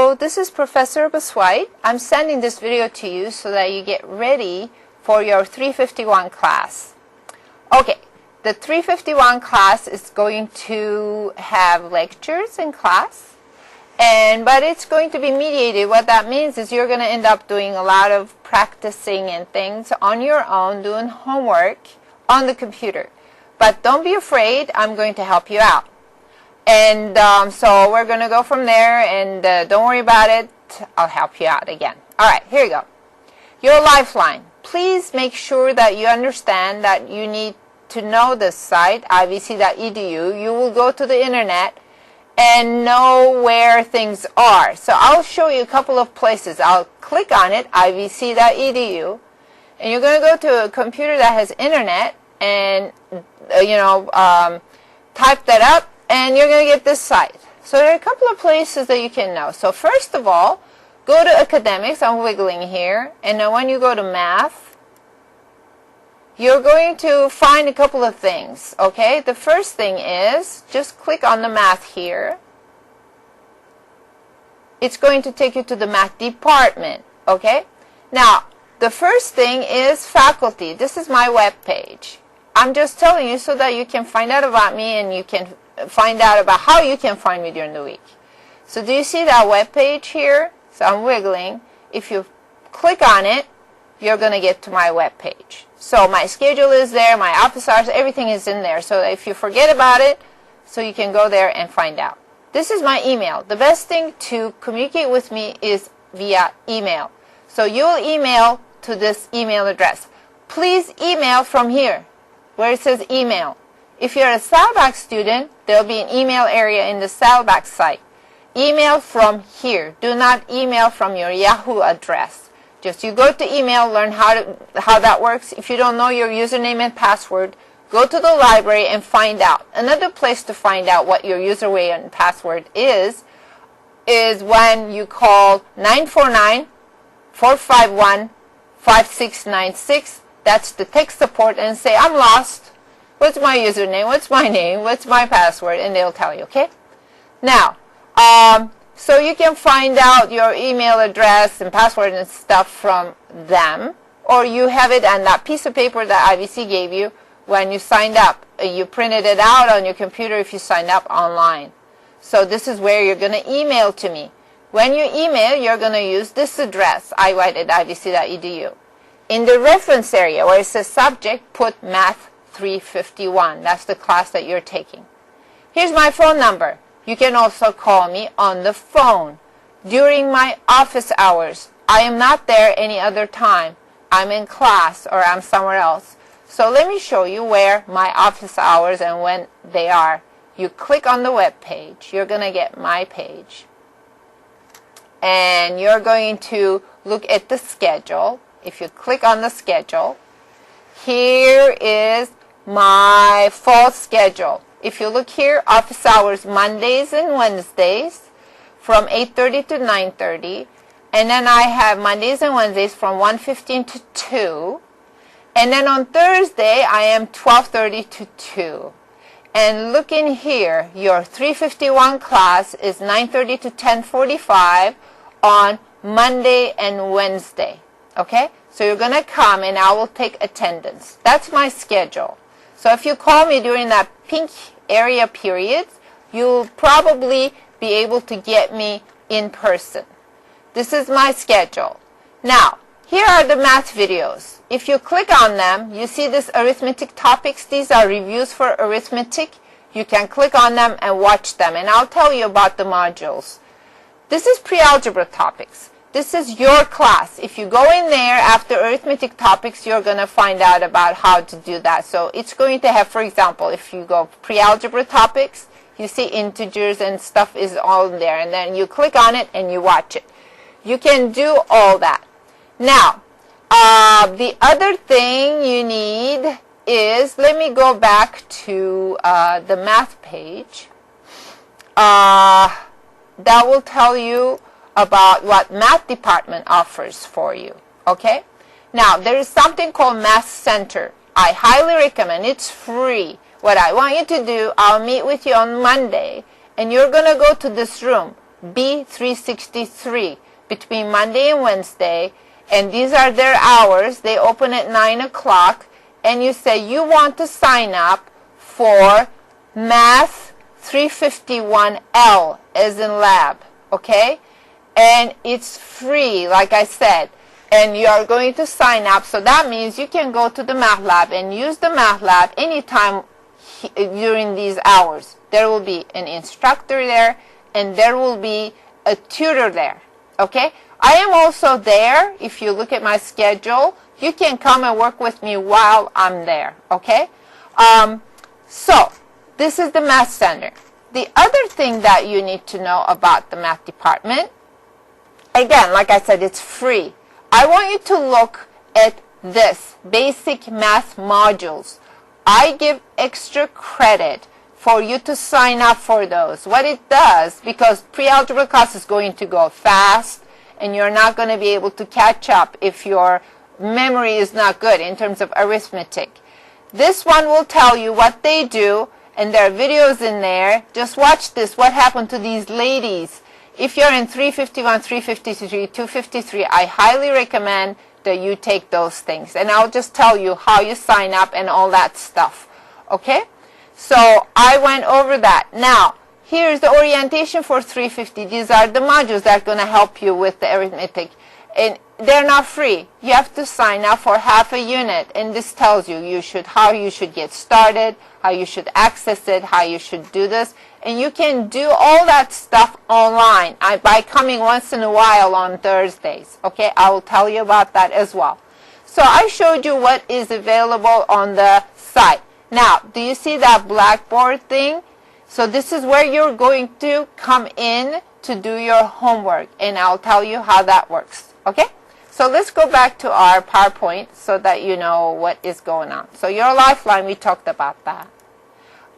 Hello, this is Professor Baswait. I'm sending this video to you so that you get ready for your 351 class. Okay, the 351 class is going to have lectures in class, but it's going to be mediated. What that means is you're going to end up doing a lot of practicing and things on your own, doing homework on the computer. But don't be afraid, I'm going to help you out. And so we're going to go from there, and don't worry about it. I'll help you out again. All right, here you go. Your lifeline. Please make sure that you understand that you need to know this site, ivc.edu. You will go to the internet and know where things are. So I'll show you a couple of places. I'll click on it, ivc.edu, and you're going to go to a computer that has internet and, type that up, and you're going to get this site. So there are a couple of places that you can know. So first of all, go to academics. I'm wiggling here. And then when you go to math, you're going to find a couple of things. Okay? The first thing is just click on the math here. It's going to take you to the math department. Okay? Now, the first thing is faculty. This is my web page. I'm just telling you so that you can find out about me and you can find out about how you can find me during the week. So do you see that web page here? So I'm wiggling. If you click on it, you're going to get to my web page. So my schedule is there, my office hours, everything is in there. So if you forget about it, so you can go there and find out. This is my email. The best thing to communicate with me is via email. So you'll email to this email address. Please email from here where it says email. If you're a Saddleback student, there'll be an email area in the Saddleback site. Email from here. Do not email from your Yahoo address. Just you go to email, learn how that works. If you don't know your username and password, go to the library and find out. Another place to find out what your username and password is when you call 949-451-5696. That's the tech support, and say, I'm lost. What's my username? What's my name? What's my password? And they'll tell you, okay? Now, so you can find out your email address and password and stuff from them, or you have it on that piece of paper that IVC gave you when you signed up. You printed it out on your computer if you signed up online. So this is where you're going to email to me. When you email, you're going to use this address, iwhite@ivc.edu. In the reference area where it says subject, put Math 351. That's the class that you're taking. Here's my phone number. You can also call me on the phone during my office hours. I am not there any other time. I'm in class or I'm somewhere else. So let me show you where my office hours and when they are. You click on the web page. You're going to get my page. And you're going to look at the schedule. If you click on the schedule, here is my fall schedule. If you look here, office hours Mondays and Wednesdays from 8:30 to 9:30. And then I have Mondays and Wednesdays from 1:15 to 2. And then on Thursday, I am 12:30 to 2. And look in here, your 351 class is 9:30 to 10:45 on Monday and Wednesday. Okay? So you're going to come and I will take attendance. That's my schedule. So if you call me during that pink area periods, you'll probably be able to get me in person. This is my schedule. Now, here are the math videos. If you click on them, you see this arithmetic topics. These are reviews for arithmetic. You can click on them and watch them. And I'll tell you about the modules. This is pre-algebra topics. This is your class. If you go in there after arithmetic topics, you're going to find out about how to do that. So it's going to have, for example, if you go pre-algebra topics, you see integers and stuff is all in there. And then you click on it and you watch it. You can do all that. Now, the other thing you need is, let me go back to the math page. That will tell you about what math department offers for you, okay? Now, there is something called Math Center. I highly recommend. It's free. What I want you to do, I'll meet with you on Monday, and you're going to go to this room. B363 between Monday and Wednesday, and these are their hours. They open at 9 o'clock, and you say you want to sign up for Math 351L as in lab, okay? And it's free, like I said, and you are going to sign up. So that means you can go to the math lab and use the math lab anytime during these hours. There will be an instructor there, and there will be a tutor there, okay? I am also there. If you look at my schedule, you can come and work with me while I'm there, okay? So this is the Math Center. The other thing that you need to know about the math department, again, like I said, it's free. I want you to look at this, basic math modules. I give extra credit for you to sign up for those. What it does, because pre-algebra class is going to go fast, and you're not going to be able to catch up if your memory is not good in terms of arithmetic. This one will tell you what they do, and there are videos in there. Just watch this, what happened to these ladies. If you're in 351, 353, 253, I highly recommend that you take those things. And I'll just tell you how you sign up and all that stuff. Okay? So I went over that. Now, here's the orientation for 350. These are the modules that are going to help you with the arithmetic. And they're not free. You have to sign up for half a unit. And this tells you how you should get started, how you should access it, how you should do this. And you can do all that stuff online by coming once in a while on Thursdays. Okay, I will tell you about that as well. So I showed you what is available on the site. Now, do you see that Blackboard thing? So this is where you're going to come in to do your homework, and I'll tell you how that works. Okay? So let's go back to our PowerPoint so that you know what is going on. So your Lifeline, we talked about that.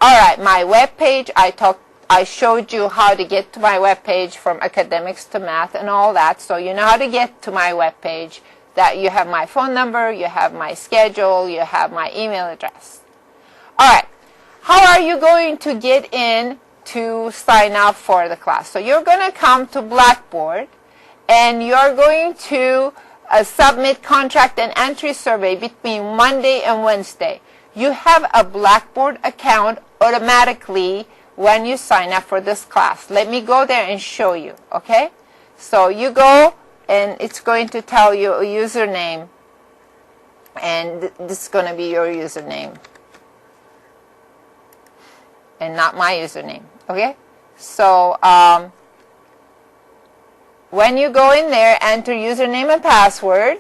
All right, my web page, I showed you how to get to my web page from academics to math and all that. So you know how to get to my web page, that you have my phone number, you have my schedule, you have my email address. All right, how are you going to get in to sign up for the class? So you're going to come to Blackboard, and you're going to submit contract and entry survey between Monday and Wednesday. You have a Blackboard account automatically when you sign up for this class. Let me go there and show you, okay? So you go, and it's going to tell you a username, and this is going to be your username and not my username, okay? So when you go in there, enter username and password.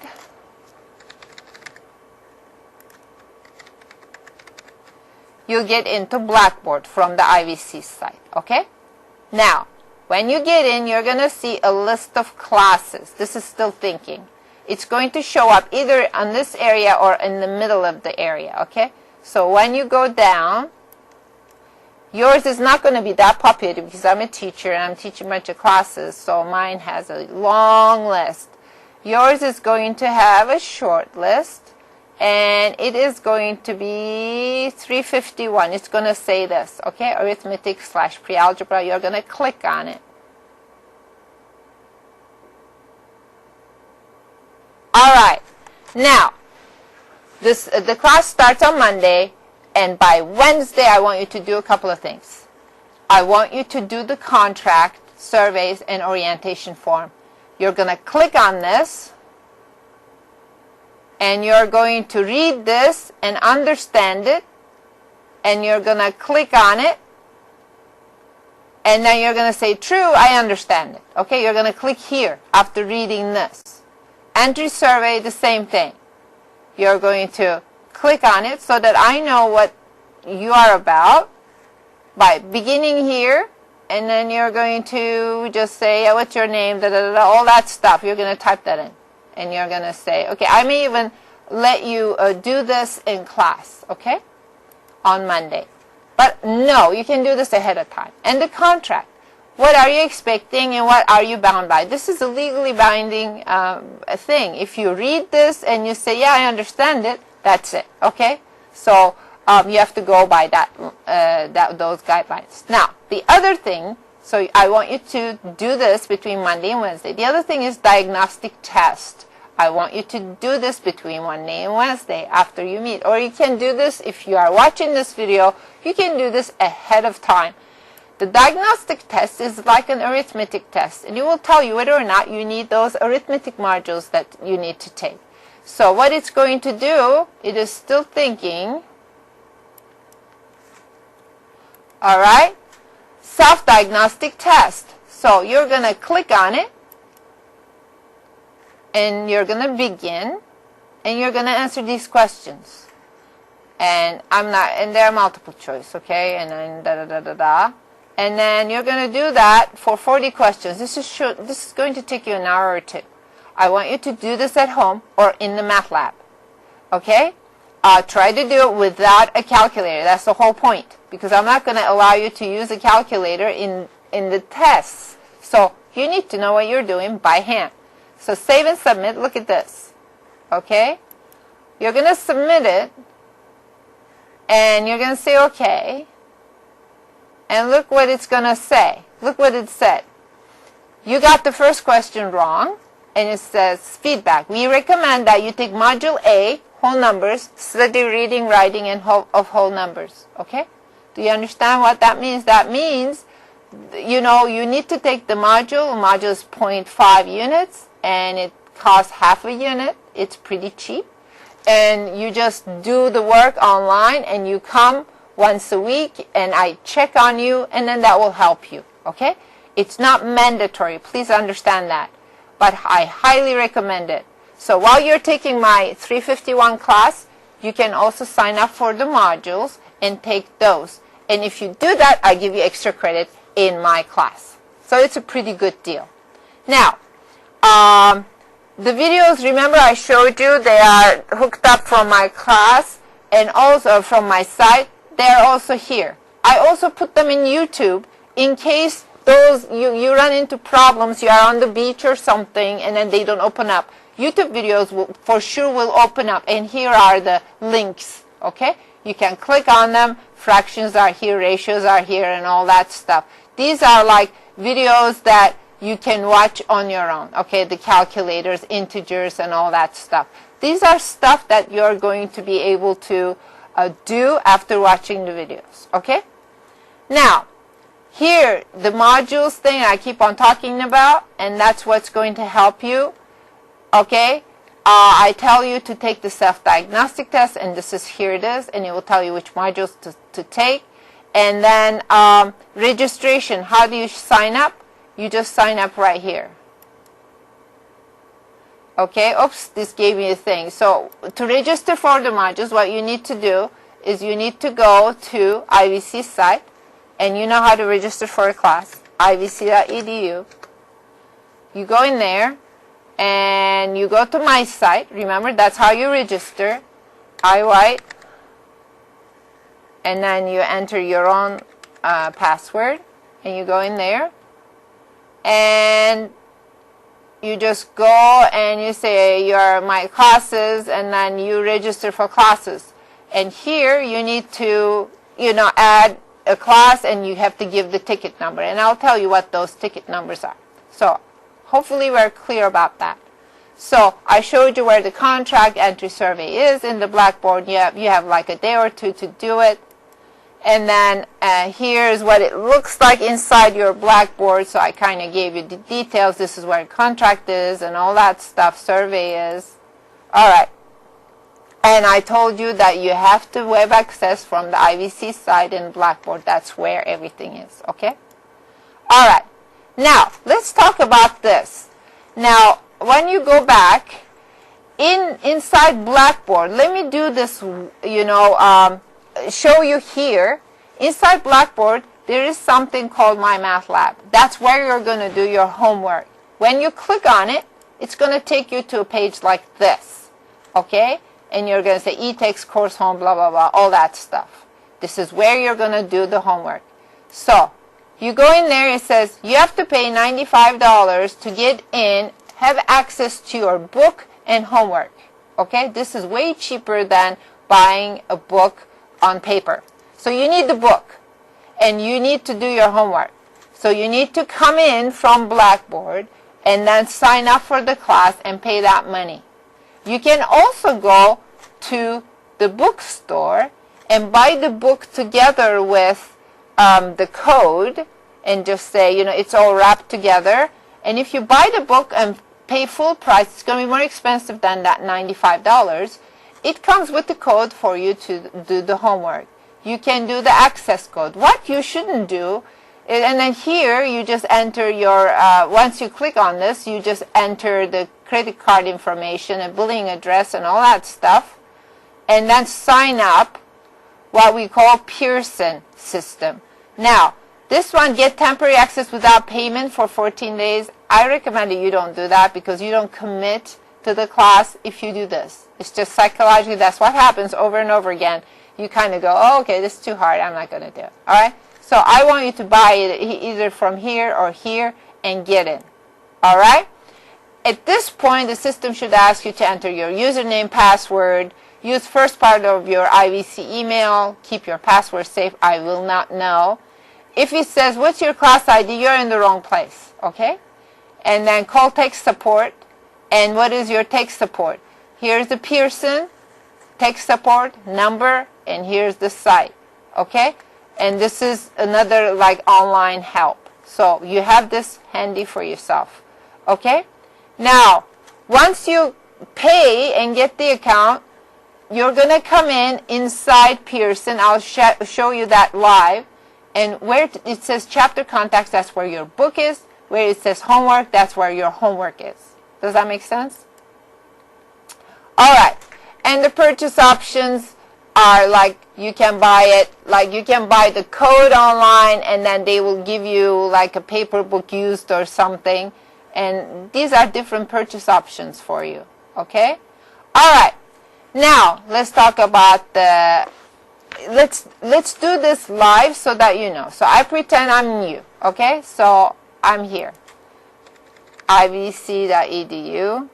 You'll get into Blackboard from the IVC site, okay? Now, when you get in, you're going to see a list of classes. This is still thinking. It's going to show up either on this area or in the middle of the area, okay? So when you go down, yours is not going to be that popular because I'm a teacher and I'm teaching a bunch of classes, so mine has a long list. Yours is going to have a short list. And it is going to be 351. It's going to say this, okay? Arithmetic / pre-algebra. You're going to click on it. All right. Now, the class starts on Monday, and by Wednesday, I want you to do a couple of things. I want you to do the contract, surveys, and orientation form. You're going to click on this, and you're going to read this and understand it, and you're going to click on it, and then you're going to say, true, I understand it. Okay, you're going to click here after reading this. Entry survey, the same thing. You're going to click on it so that I know what you are about by beginning here, and then you're going to just say, what's your name, all that stuff. You're going to type that in. And you're going to say, okay, I may even let you do this in class, okay, on Monday. But no, you can do this ahead of time. And the contract, what are you expecting and what are you bound by? This is a legally binding thing. If you read this and you say, yeah, I understand it, that's it, okay? So you have to go by those guidelines. Now, the other thing So I want you to do this between Monday and Wednesday. The other thing is diagnostic test. I want you to do this between Monday and Wednesday after you meet. Or you can do this, if you are watching this video, you can do this ahead of time. The diagnostic test is like an arithmetic test, and it will tell you whether or not you need those arithmetic modules that you need to take. So what it's going to do, it is still thinking. All right? Self-diagnostic test. So you're going to click on it, and you're going to begin, and you're going to answer these questions. And there are multiple choice, okay? And then da-da-da-da-da. And then you're going to do that for 40 questions. This is going to take you an hour or two. I want you to do this at home or in the math lab, okay? Try to do it without a calculator. That's the whole point, because I'm not going to allow you to use a calculator in the tests. So you need to know what you're doing by hand. So save and submit. Look at this, okay? You're going to submit it, and you're going to say okay. And look what it's going to say. Look what it said. You got the first question wrong, and it says feedback. We recommend that you take Module A, whole numbers, study reading, writing, and of whole numbers. Okay? Do you understand what that means? That means, you know, you need to take the module. The module is 0.5 units, and it costs half a unit. It's pretty cheap. And you just do the work online, and you come once a week, and I check on you, and then that will help you, okay? It's not mandatory. Please understand that. But I highly recommend it. So while you're taking my 351 class, you can also sign up for the modules and take those. And if you do that, I give you extra credit in my class. So it's a pretty good deal. Now, the videos, remember I showed you, they are hooked up from my class and also from my site. They're also here. I also put them in YouTube in case you run into problems. You are on the beach or something, and then they don't open up. YouTube videos for sure will open up, and here are the links, okay? You can click on them. Fractions are here, ratios are here, and all that stuff. These are like videos that you can watch on your own, okay? The calculators, integers, and all that stuff. These are stuff that you're going to be able to do after watching the videos, okay? Now, here, the modules thing I keep on talking about, and that's what's going to help you, okay? I tell you to take the self-diagnostic test, and here it is, and it will tell you which modules to take. And then registration, how do you sign up? You just sign up right here. Okay, oops, this gave me a thing. So to register for the modules, what you need to do is you need to go to IVC site, and you know how to register for a class, ivc.edu. You go in there, and you go to my site. Remember, that's how you register. iWhite, and then you enter your own password, and you go in there, and you just go and you say you're my classes, and then you register for classes. And here you need to, add a class, and you have to give the ticket number. And I'll tell you what those ticket numbers are. So hopefully we're clear about that. So I showed you where the contract entry survey is in the Blackboard. You have like a day or two to do it. And then here's what it looks like inside your Blackboard. So I kind of gave you the details. This is where contract is and all that stuff, survey is. All right. And I told you that you have to web access from the IVC site in Blackboard. That's where everything is, okay? All right. Now, let's talk about this. Now, when you go back, inside Blackboard, let me do this, show you here. Inside Blackboard, there is something called My Math Lab. That's where you're going to do your homework. When you click on it, it's going to take you to a page like this, okay? And you're going to say e-text, course home, blah, blah, blah, all that stuff. This is where you're going to do the homework. So you go in there, it says you have to pay $95 to get in, have access to your book and homework, okay? This is way cheaper than buying a book on paper. So you need the book, and you need to do your homework. So you need to come in from Blackboard and then sign up for the class and pay that money. You can also go to the bookstore and buy the book together with the code and just say, you know, it's all wrapped together. And if you buy the book and pay full price, it's going to be more expensive than that $95. It comes with the code for you to do the homework. You can do the access code. What you shouldn't do, and then here you just enter your, once you click on this, you just enter the credit card information and billing address and all that stuff, and then sign up what we call Pearson system. Now, this one, get temporary access without payment for 14 days. I recommend that you don't do that because you don't commit to the class if you do this. It's just psychologically, that's what happens over and over again. You kind of go, oh, okay, this is too hard. I'm not going to do it. All right? So I want you to buy it either from here or here and get in. All right? At this point, the system should ask you to enter your username, password, use first part of your IVC email, keep your password safe. I will not know. If it says, what's your class ID, you're in the wrong place, okay? And then call tech support. And what is your tech support? Here's the Pearson tech support number, and here's the site, okay? And this is another like online help. So you have this handy for yourself, okay? Now, once you pay and get the account, you're going to come in inside Pearson. I'll show you that live. And where it says chapter contacts, that's where your book is. Where it says homework, that's where your homework is. Does that make sense? All right. And the purchase options are like you can buy it, like you can buy the code online and then they will give you like a paper book used or something. And these are different purchase options for you. Okay? All right. Now, let's talk about the, let's do this live so that you know. So I pretend I'm new, okay? So I'm here, ivc.edu.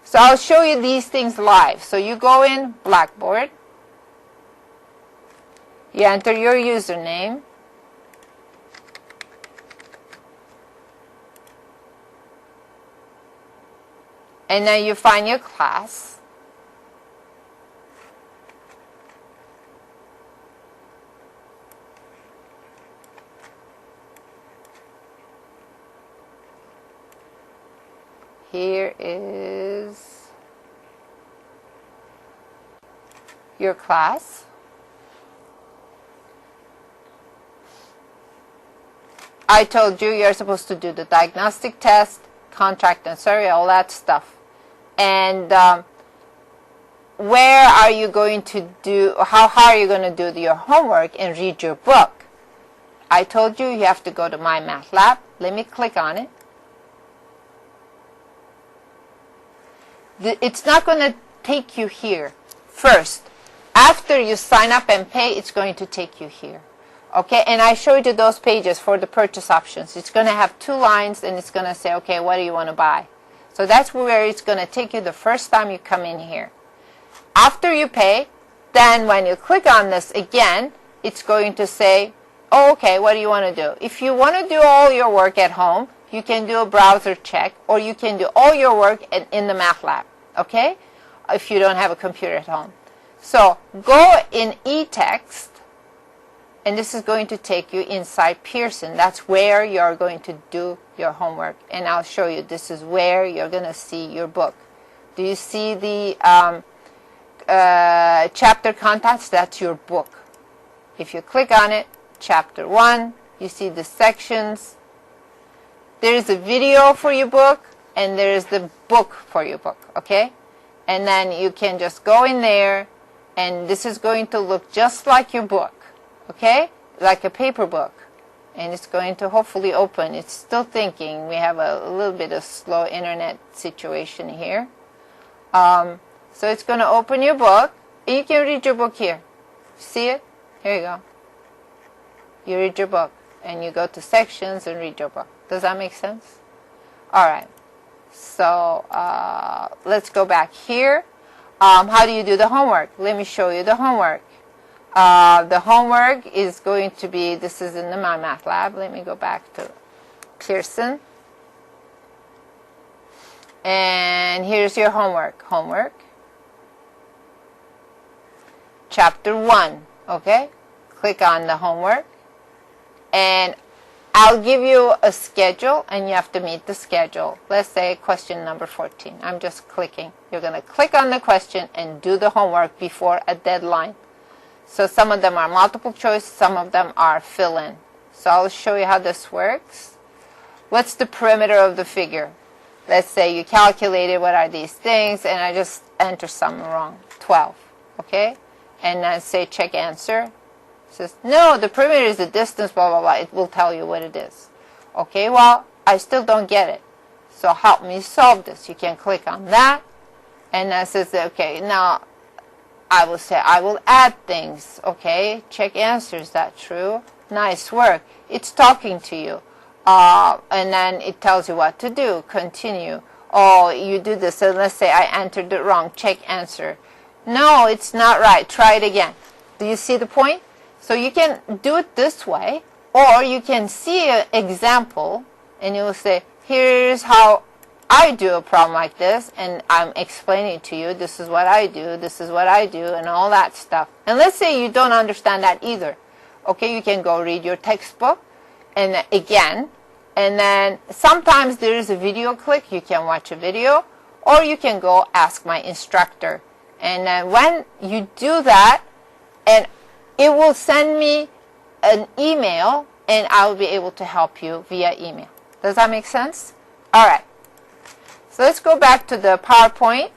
So I'll show you these things live. So you go in Blackboard, you enter your username, and then you find your class. Here is your class. I told you you're supposed to do the diagnostic test, contract and survey, all that stuff. And where are you going to do, how are you going to do your homework and read your book? I told you you have to go to My Math Lab. Let me click on it. It's not going to take you here first. After you sign up and pay, it's going to take you here. Okay, and I showed you those pages for the purchase options. It's going to have 2 lines and it's going to say, okay, what do you want to buy? So that's where it's going to take you the first time you come in here. After you pay, then when you click on this again, it's going to say, oh, okay, what do you want to do? If you want to do all your work at home, you can do a browser check, or you can do all your work in the Math Lab, okay? If you don't have a computer at home. So go in eText, and this is going to take you inside Pearson. That's where you're going to do your homework. And I'll show you, this is where you're going to see your book. Do you see the chapter contents? That's your book. If you click on it, chapter 1, you see the sections. There is a video for your book, and there is the book for your book, okay? And then you can just go in there, and this is going to look just like your book, okay? Like a paper book. And it's going to hopefully open. It's still thinking. We have a little bit of slow internet situation here. So it's going to open your book, and you can read your book here. See it? Here you go. You read your book, and you go to sections and read your book. Does that make sense? All right. So let's go back here. How do you do the homework? Let me show you the homework. The homework is going to be, this is in the My Math Lab. Let me go back to Pearson. And here's your homework. Chapter 1, okay? Click on the homework. And I'll give you a schedule, and you have to meet the schedule. Let's say question number 14. I'm just clicking. You're going to click on the question and do the homework before a deadline. So some of them are multiple choice, some of them are fill-in. So I'll show you how this works. What's the perimeter of the figure? Let's say you calculated what are these things, and I just enter something wrong, 12, okay? And then say check answer. It says, no, the perimeter is the distance, blah, blah, blah. It will tell you what it is. Okay, well, I still don't get it. So help me solve this. You can click on that, and that says, okay, now I will say I will add things, okay? Check answer, is that true? Nice work. It's talking to you. And then it tells you what to do. Continue. Oh, you do this. So let's say I entered it wrong. Check answer. No, it's not right. Try it again. Do you see the point? So you can do it this way, or you can see an example, and you will say, here's how I do a problem like this, and I'm explaining to you, this is what I do, this is what I do, and all that stuff. And let's say you don't understand that either. Okay, you can go read your textbook, and again, and then sometimes there is a video click. You can watch a video, or you can go ask my instructor. And then when you do that, and it will send me an email, and I will be able to help you via email. Does that make sense? All right. So let's go back to the PowerPoint.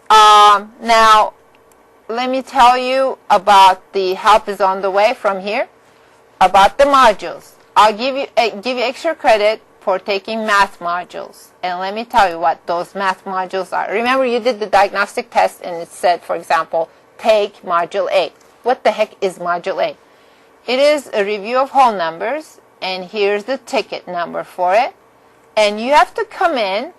Now, let me tell you about the help is on the way from here, about the modules. I'll give you extra credit for taking math modules. And let me tell you what those math modules are. Remember, you did the diagnostic test, and it said, for example, take Module A. What the heck is Module A? It is a review of whole numbers, and here's the ticket number for it. And you have to come in,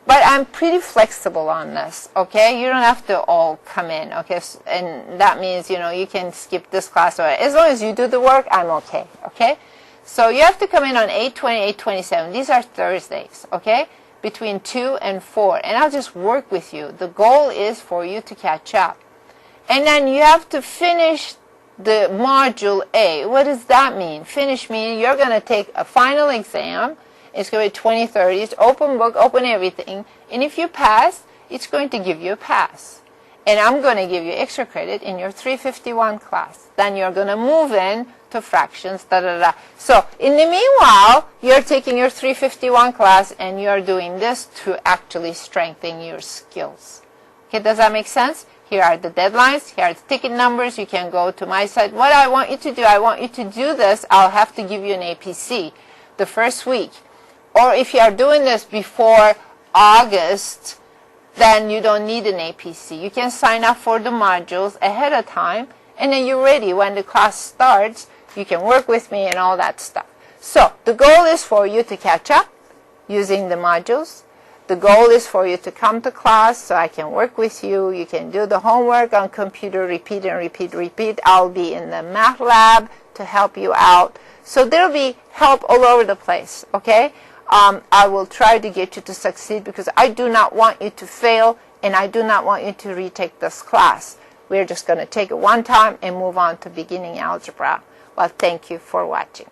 but I'm pretty flexible on this, okay? You don't have to all come in, okay? And that means, you know, you can skip this class, or as long as you do the work, I'm okay, okay? So you have to come in on 8:20, 8:27. These are Thursdays, okay? Between 2 and 4, and I'll just work with you. The goal is for you to catch up. And then you have to finish the Module A. What does that mean? Finish meaning you're going to take a final exam. It's going to be 2030. It's open book, open everything. And if you pass, it's going to give you a pass. And I'm going to give you extra credit in your 351 class. Then you're going to move in to fractions, da-da-da. So in the meanwhile, you're taking your 351 class, and you're doing this to actually strengthen your skills. Okay, does that make sense? Here are the deadlines. Here are the ticket numbers. You can go to my site. What I want you to do, I want you to do this. I'll have to give you an APC the first week. Or if you are doing this before August, then you don't need an APC. You can sign up for the modules ahead of time, and then you're ready. When the class starts, you can work with me and all that stuff. So the goal is for you to catch up using the modules. The goal is for you to come to class so I can work with you. You can do the homework on computer, repeat and repeat, repeat. I'll be in the math lab to help you out. So there'll be help all over the place, okay? I will try to get you to succeed, because I do not want you to fail, and I do not want you to retake this class. We're just going to take it one time and move on to beginning algebra. Well, thank you for watching.